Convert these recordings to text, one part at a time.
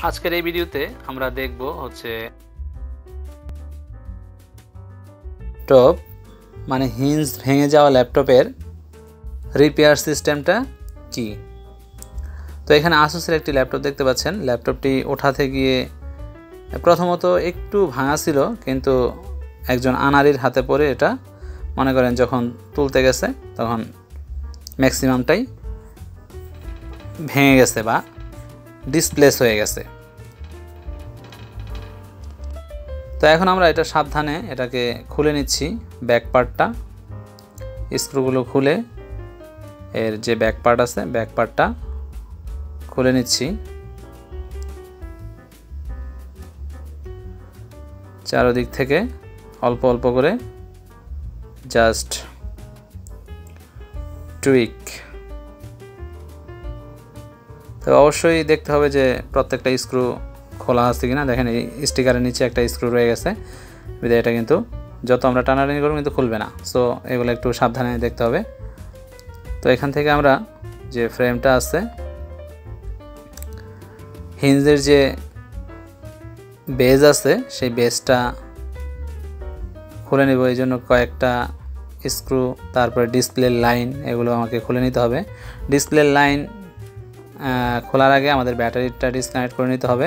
আজকের এই ভিডিওতে আমরা দেখব হচ্ছে ল্যাপটপ মানে হিঞ্জ ভেঙে যাওয়া ল্যাপটপের রিপেয়ার সিস্টেমটা কি। তো এখানে আসুসের একটি ল্যাপটপ দেখতে পাচ্ছেন। ল্যাপটপটি ওঠাতে গিয়ে প্রথমত একটু ভাঙা ছিল, কিন্তু একজন আনাড়ির হাতে পড়ে এটা মনে করেন যখন তুলতে গেছে তখন ম্যাক্সিমামটাই ভেঙে গেছে বা ডিসপ্লেস হয়ে গেছে। তো এখন আমরা এটা সাবধানে এটাকে খুলে নিচ্ছি। ব্যাক পার্টটা, স্ক্রুগুলো খুলে এর যে ব্যাক পার্ট আছে ব্যাক পার্টটা খুলে নিচ্ছি। চারদিক থেকে অল্প অল্প করে জাস্ট টুইক। তো অবশ্যই দেখতে হবে যে প্রত্যেকটা স্ক্রু খোলা আছে কিনা। দেখেন এই স্টিকারের নিচে একটা স্ক্রু রয়ে গেছে, বিধায় এটা কিন্তু যত আমরা টানাটানি করব কিন্তু খুলবে না। সো এগুলো একটু সাবধানে দেখতে হবে। তো এখান থেকে আমরা যে ফ্রেমটা আছে, হিঞ্জের যে বেজ আছে সেই বেজটা খুলে নেব। এই জন্য কয়েকটা স্ক্রু, তারপরে ডিসপ্লের লাইন, এগুলো আমাকে খুলে নিতে হবে। ডিসপ্লের লাইন খোলার আগে আমাদের ব্যাটারিটা ডিসকানেক্ট করে নিতে হবে।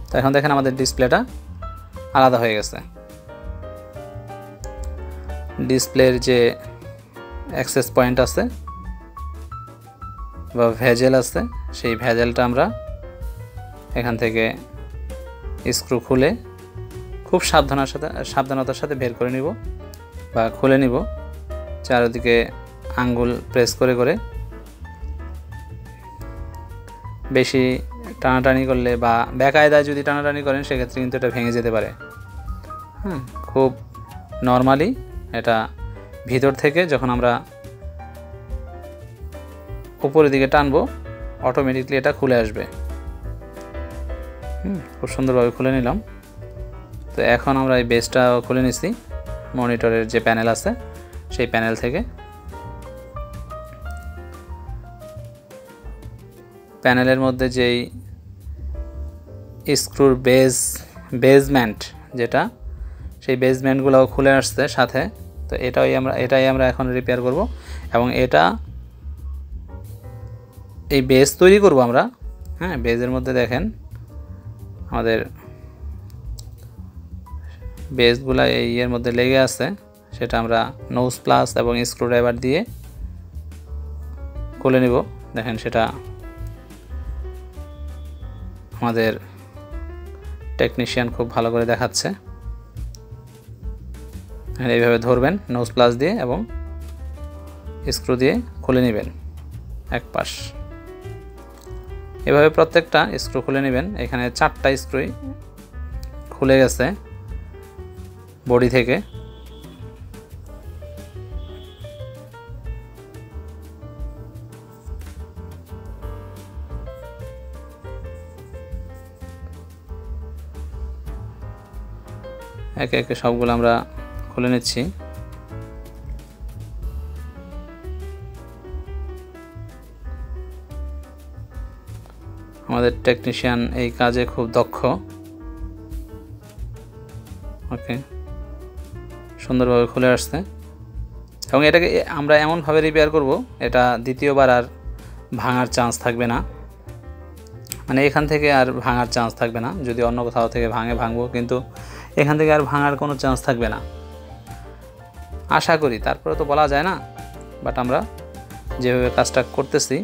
তো এখন দেখেন আমাদের ডিসপ্লেটা আলাদা হয়ে গেছে। ডিসপ্লের যে অ্যাক্সেস পয়েন্ট আছে বা ভেজেল আছে, সেই ভেজেলটা আমরা এখান থেকে স্ক্রু খুলে খুব সাবধানতার সাথে বের করে নিব বা খুলে নিব। চারিদিকে আঙ্গুল প্রেস করে করে, বেশি টানাটানি করলে বা বেকায়দায় যদি টানাটানি করেন সেক্ষেত্রে কিন্তু এটা ভেঙে যেতে পারে। খুব নর্মালি এটা ভিতর থেকে যখন আমরা উপরের দিকে টানবো অটোমেটিকলি এটা খুলে আসবে। খুব সুন্দরভাবে খুলে নিলাম। তো এখন আমরা এই বেসটা খুলে নিছি। মনিটরের যে প্যানেল আছে সেই প্যানেল থেকে প্যানেলের মধ্যে যেই স্ক্রুর বেজমেন্ট যেটা, সেই বেজমেন্টগুলোও খুলে আসছে সাথে। তো এটাই আমরা এখন রিপেয়ার করব এবং এই বেজ তৈরি করব আমরা। বেজের মধ্যে দেখেন আমাদের বেজগুলা এই এর মধ্যে লেগে আছে, সেটা আমরা নোজ প্লাস এবং স্ক্রুড্রাইভার দিয়ে খুলে নিব। দেখেন সেটা আমাদের টেকনিশিয়ান খুব ভালো করে দেখাচ্ছে। এইভাবে ধরবেন নোজ প্লাস দিয়ে এবং স্ক্রু দিয়ে খুলে নেবেন এক পাশ। এভাবে প্রত্যেকটা স্ক্রু খুলে নেবেন। এখানে 4টা স্ক্রুই খুলে গেছে বডি থেকে। একে একে সবগুলো আমরা খুলে নিচ্ছি। আমাদের টেকনিশিয়ান এই কাজে খুব দক্ষ। ওকে, সুন্দরভাবে খুলে আসছে এবং এটাকে আমরা এমনভাবে রিপেয়ার করব এটা দ্বিতীয়বার আর ভাঙার চান্স থাকবে না। মানে এখান থেকে আর ভাঙার চান্স থাকবে না। যদি অন্য কোথাও থেকে ভাঙবো, কিন্তু এখান থেকে আর ভাঙার কোনো চান্স থাকবে না আশা করি। তারপরে তো বলা যায় না, বাট আমরা যেভাবে কাজটা করতেছি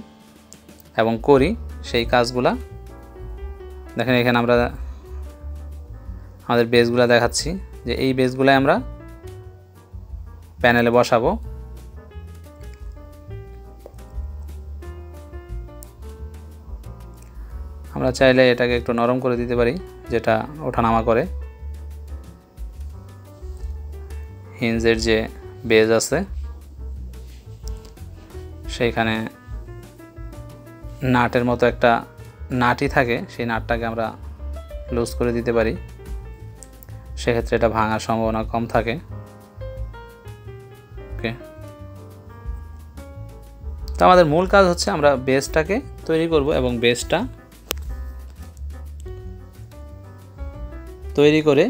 এবং করি সেই কাজগুলা দেখেন। এখানে আমরা আমাদের বেসগুলা দেখাচ্ছি যে এই বেসগুলাই আমরা প্যানেলে বসাবো। আমরা চাইলে এটাকে একটু নরম করে দিতে পারি, যেটা ওঠানামা করে। হিঞ্জের যে বেজ আছে সেইখানে নাটের মতো একটা নাটই থাকে, সেই নাটটাকে আমরা লুজ করে দিতে পারি। সেক্ষেত্রে এটা ভাঙার সম্ভাবনা কম থাকে। ওকে, তো আমাদের মূল কাজ হচ্ছে আমরা বেসটাকে তৈরি করব এবং বেসটা তৈরি করে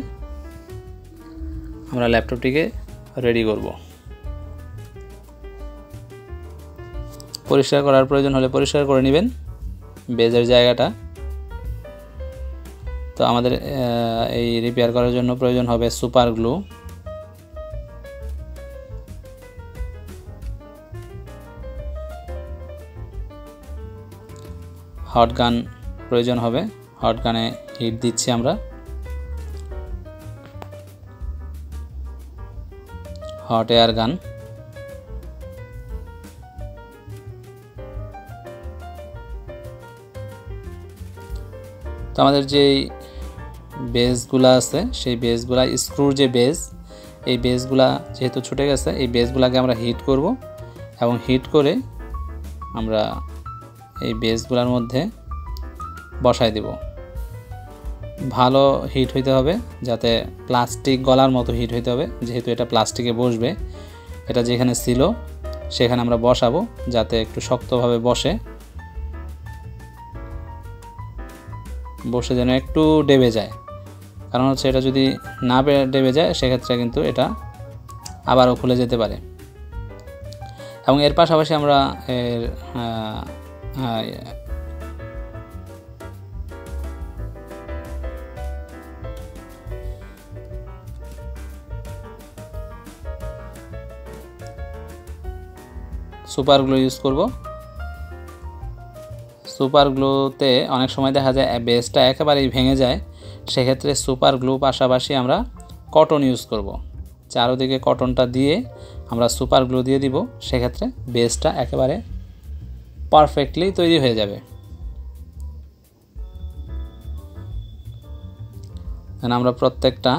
আমরা ল্যাপটপটিকে রেডি করব। পরিষ্কার করার প্রয়োজন হলে পরিষ্কার করে নেবেন বেজের জায়গাটা। তো আমাদের এই রিপেয়ার করার জন্য প্রয়োজন হবে সুপার গ্লু, হট গান প্রয়োজন হবে। হট গানে হিট দিচ্ছি আমরা, হট এয়ার গান। তো আমাদের যেই বেসগুলো আছে সেই বেসগুলা, স্ক্রুর যে বেস, এই বেসগুলা যেহেতু ছুটে গেছে, এই বেসগুলাকে আমরা হিট করব এবং হিট করে আমরা এই বেসগুলোর মধ্যে বসাই দেব। ভালো হিট হইতে হবে, যাতে প্লাস্টিক গলার মতো হিট হইতে হবে, যেহেতু এটা প্লাস্টিকে বসবে। এটা যেখানে ছিল সেখানে আমরা বসাবো যাতে একটু শক্তভাবে বসে যেন একটু ডেবে যায়। কারণ হচ্ছে এটা যদি না ডেবে যায় সেক্ষেত্রে কিন্তু এটা আবারও খুলে যেতে পারে। এবং এর পাশাপাশি আমরা এর সুপার গ্লু ইউজ করব। সুপার গ্লুতে অনেক সময় দেখা যায় বেসটা একেবারেই ভেঙে যায়, সেক্ষেত্রে সুপার গ্লু পাশাপাশি আমরা কটন ইউজ করব। চারদিকে কটনটা দিয়ে আমরা সুপার গ্লু দিয়ে দিব, সেক্ষেত্রে বেসটা একেবারে পারফেক্টলি তৈরি হয়ে যাবে। আমরা প্রত্যেকটা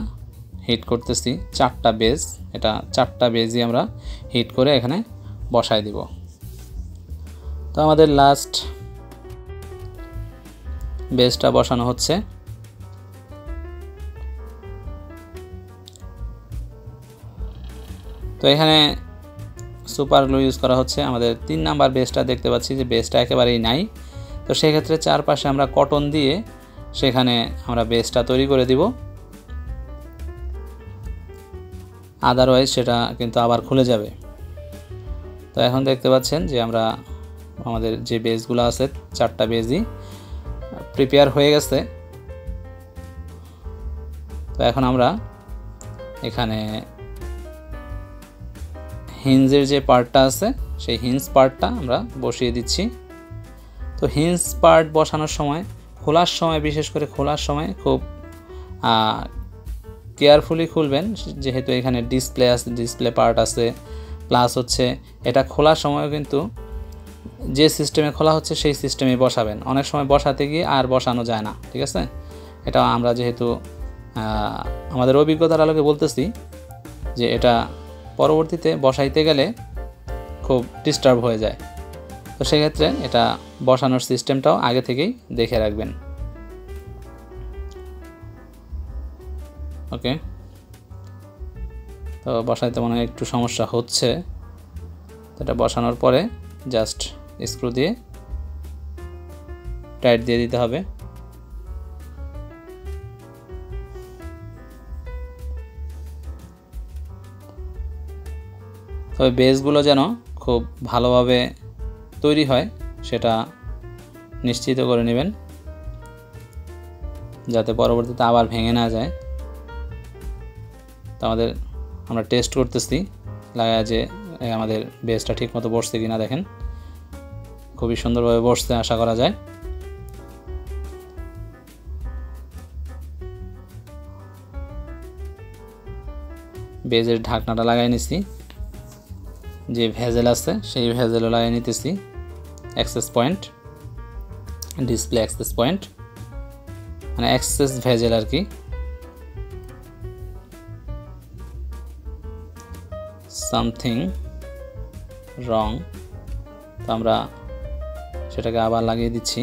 হিট করতেছি 4টা বেস, এটা 4টা বেসই আমরা হিট করে এখানে বসাই দিব। তো আমাদের লাস্ট বেসটা বসানো হচ্ছে। তো এখানে সুপার গ্লু ইউজ করা হচ্ছে। আমাদের 3 নাম্বার বেসটা দেখতে পাচ্ছি যে বেসটা একেবারেই নাই, তো সেক্ষেত্রে চারপাশে আমরা কটন দিয়ে সেখানে আমরা বেসটা তৈরি করে দিব। আদারওয়াইজ সেটা কিন্তু আবার খুলে যাবে। তো এখন দেখতে পাচ্ছেন যে আমরা আমাদের যে বেসগুলো আছে 4টা বেসই প্রিপেয়ার হয়ে গেছে। তো এখন আমরা এখানে হিঞ্জের যে পার্টটা আছে সেই হিঞ্জ পার্টটা আমরা বসিয়ে দিচ্ছি। তো হিঞ্জ পার্ট বসানোর সময়, খোলার সময়, বিশেষ করে খোলার সময় খুব কেয়ারফুলি খুলবেন, যেহেতু এখানে ডিসপ্লে পার্ট আছে, প্লাস হচ্ছে এটা খোলার সময় কিন্তু যে সিস্টেমে খোলা হচ্ছে সেই সিস্টেমে বসাবেন। অনেক সময় বসাতে গিয়ে আর বসানো যায় না, ঠিক আছে? এটা আমরা যেহেতু আমাদের অভিজ্ঞতার আলোকে বলতেছি যে এটা পরবর্তীতে বসাইতে গেলে খুব ডিস্টার্ব হয়ে যায়। তো সেক্ষেত্রে এটা বসানোর সিস্টেমটাও আগে থেকেই দেখে রাখবেন। ওকে, তো বসাইতে মনে হয় একটু সমস্যা হচ্ছে। এটা বসানোর পরে জাস্ট স্ক্রু দিয়ে টাইট দিয়ে দিতে হবে। তবে বেসগুলো যেন খুব ভালোভাবে তৈরি হয় সেটা নিশ্চিত করে নেবেন, যাতে পরবর্তীতে আবার ভেঙে না যায়। তো আমরা টেস্ট করতেছি লাগায় যে আমাদের বেসটা ঠিক মতো বসছে কিনা। দেখেন খুবই সুন্দরভাবে বসছে, আশা করা যায়। বেজের ঢাকনাটা লাগাই নিছি, যে ভেজেল আছে সেই ভেজেলও লাগাই নিতেছি। Access point, display access point, মানে অ্যাক্সেস ভেজেল আর কি। সামথিং রং, তো আমরা সেটাকে আবার লাগিয়ে দিচ্ছি।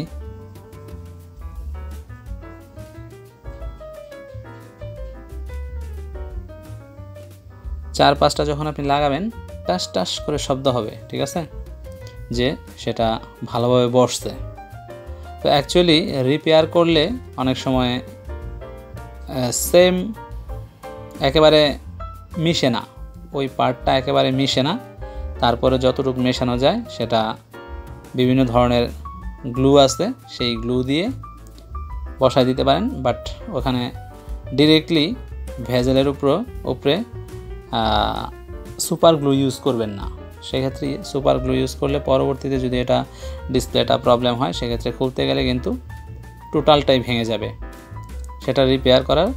চার পাঁচটা যখন আপনি লাগাবেন টাস টাস করে শব্দ হবে, ঠিক আছে, যে সেটা ভালোভাবে বসছে। তো অ্যাকচুয়ালি রিপেয়ার করলে অনেক সময় সেম একেবারে মিশে না, ওই পার্টটা একেবারে মিশে না। তারপরে যতটুকু মেশানো যায় সেটা বিভিন্ন ধরনের গ্লু আছে, সেই গ্লু দিয়ে বসায় দিতে পারেন। বাট ওখানে ডিরেক্টলি ভেজেলের উপরে সুপার গ্লু ইউজ করবেন না। সেক্ষেত্রে সুপার গ্লু ইউজ করলে পরবর্তীতে যদি এটা ডিসপ্লেটা প্রবলেম হয়, সেক্ষেত্রে খুলতে গেলে কিন্তু টোটালটাই ভেঙে যাবে, সেটা রিপেয়ার করার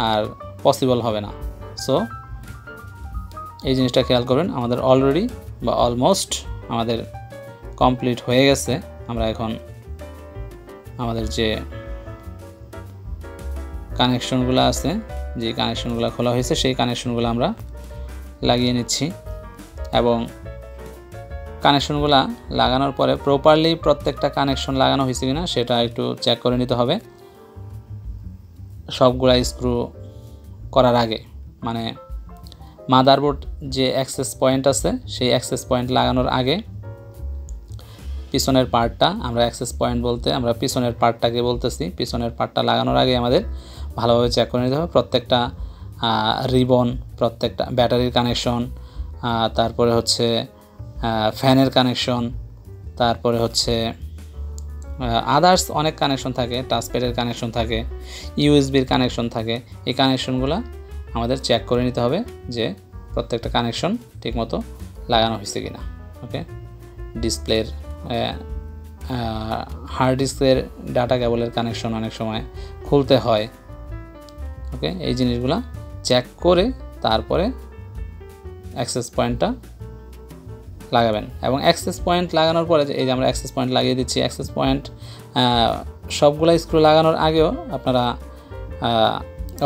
আর পসিবল হবে না। সো এই জিনিসটা খেয়াল করবেন। আমাদের অলরেডি বা অলমোস্ট আমাদের কমপ্লিট হয়ে গেছে। আমরা এখন আমাদের যে কানেকশনগুলো আছে, যে কানেকশনগুলো খোলা হয়েছে, সেই কানেকশনগুলো আমরা লাগিয়ে নিচ্ছি। এবং কানেকশনগুলো লাগানোর পরে প্রপারলি প্রত্যেকটা কানেকশন লাগানো হয়েছে কিনা সেটা একটু চেক করে নিতে হবে সবগুলা স্ক্রু করার আগে। মানে মাদারবোর্ড যে অ্যাক্সেস পয়েন্ট আছে, সেই অ্যাক্সেস পয়েন্ট লাগানোর আগে পিছনের পার্টটা, আমরা অ্যাক্সেস পয়েন্ট বলতে আমরা পিছনের পার্টটাকে বলতেছি, পিছনের পার্টটা লাগানোর আগে আমাদের ভালোভাবে চেক করে নিতে হবে প্রত্যেকটা রিবন, প্রত্যেকটা ব্যাটারির কানেকশন, তারপরে হচ্ছে ফ্যানের কানেকশন, তারপরে হচ্ছে আদার্স অনেক কানেকশন থাকে, টাচপ্যাডের কানেকশন থাকে, ইউএসবির কানেকশন থাকে। এই কানেকশনগুলো আমাদের চেক করে নিতে হবে যে প্রত্যেকটা কানেকশন ঠিকমতো লাগানো হয়েছে কিনা। ওকে, ডিসপ্লের হার্ড ডিস্কের ডাটা কেবলের কানেকশন অনেক সময় খুলতে হয়। ওকে, এই জিনিসগুলো চেক করে তারপরে অ্যাক্সেস পয়েন্টটা লাগাবেন। এবং অ্যাক্সেস পয়েন্ট লাগানোর পরে এই যে আমরা অ্যাক্সেস পয়েন্ট লাগিয়ে দিচ্ছি, অ্যাক্সেস পয়েন্ট সবগুলো স্ক্রু লাগানোর আগেও আপনারা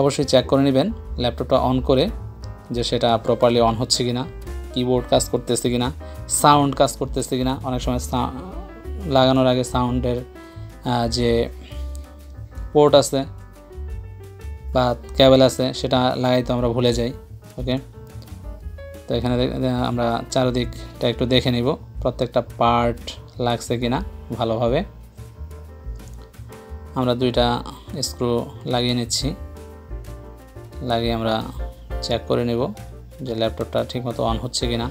অবশ্যই চেক করে নেবেন ল্যাপটপটা অন করে যে সেটা প্রপারলি অন হচ্ছে কিনা, কিবোর্ড কাজ করতেছে কিনা, সাউন্ড কাজ করতেছে কিনা। অনেক সময় লাগানোর আগে সাউন্ডের যে পোর্ট আছে বা কেবল আছে সেটা লাগাইতে আমরা ভুলে যাই। ওকে, তো এখানে আমরা চারদিকটা একটু দেখে নিব প্রত্যেকটা পার্ট লাগছে কিনা ভালোভাবে। আমরা দুইটা স্ক্রু লাগিয়ে নিচ্ছি, লাগিয়ে আমরা চেক করে নেব যে ল্যাপটপটা ঠিকমতো অন হচ্ছে কিনা।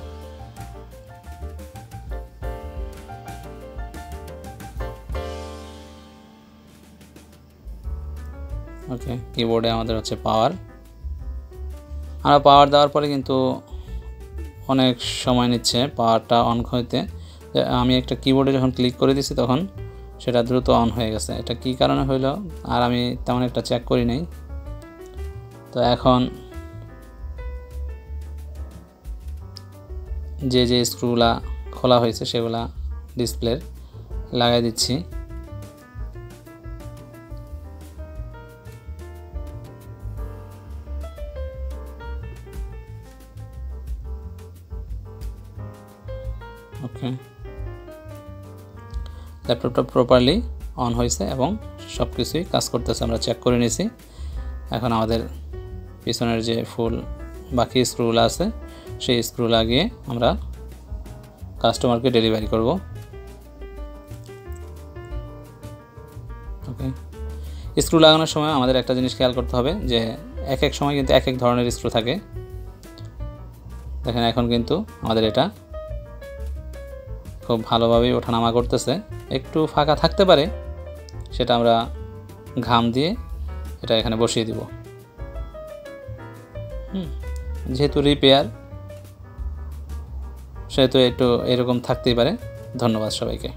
ওকে, কিবোর্ডে আমাদের হচ্ছে পাওয়ার। আমরা পাওয়ার দেওয়ার পরে কিন্তু অনেক সময় নিচ্ছে পাওয়ারটা অন হইতে। আমি একটা কিবোর্ডে যখন ক্লিক করে দিছি তখন সেটা দ্রুত অন হয়ে গেছে। এটা কী কারণে হইলো আর আমি তেমন একটা চেক করি নাই। তো এখন যে যে স্ক্রুগুলা খোলা হয়েছে সেগুলা ডিসপ্লের লাগাই দিচ্ছি। ওকে, ল্যাপটপটা প্রপারলি অন হয়েছে এবং সব কিছুই কাজ করতেছে, আমরা চেক করে নিয়েছি। এখন আমাদের পিছনের যে ফুল বাকি স্ক্রুগুলো আছে সেই স্ক্রু লাগিয়ে আমরা কাস্টমারকে ডেলিভারি করব। ওকে, স্ক্রু লাগানোর সময় আমাদের একটা জিনিস খেয়াল করতে হবে যে এক এক সময় কিন্তু এক এক ধরনের স্ক্রু থাকে। দেখেন এখন কিন্তু আমাদের এটা খুব ভালোভাবেই ওঠানামা করতেছে, একটু ফাঁকা থাকতে পারে, সেটা আমরা ঘাম দিয়ে এটা এখানে বসিয়ে দিব। যেহেতু রিপেয়ার সেহেতু একটু এরকম থাকতেই পারে। ধন্যবাদ সবাইকে।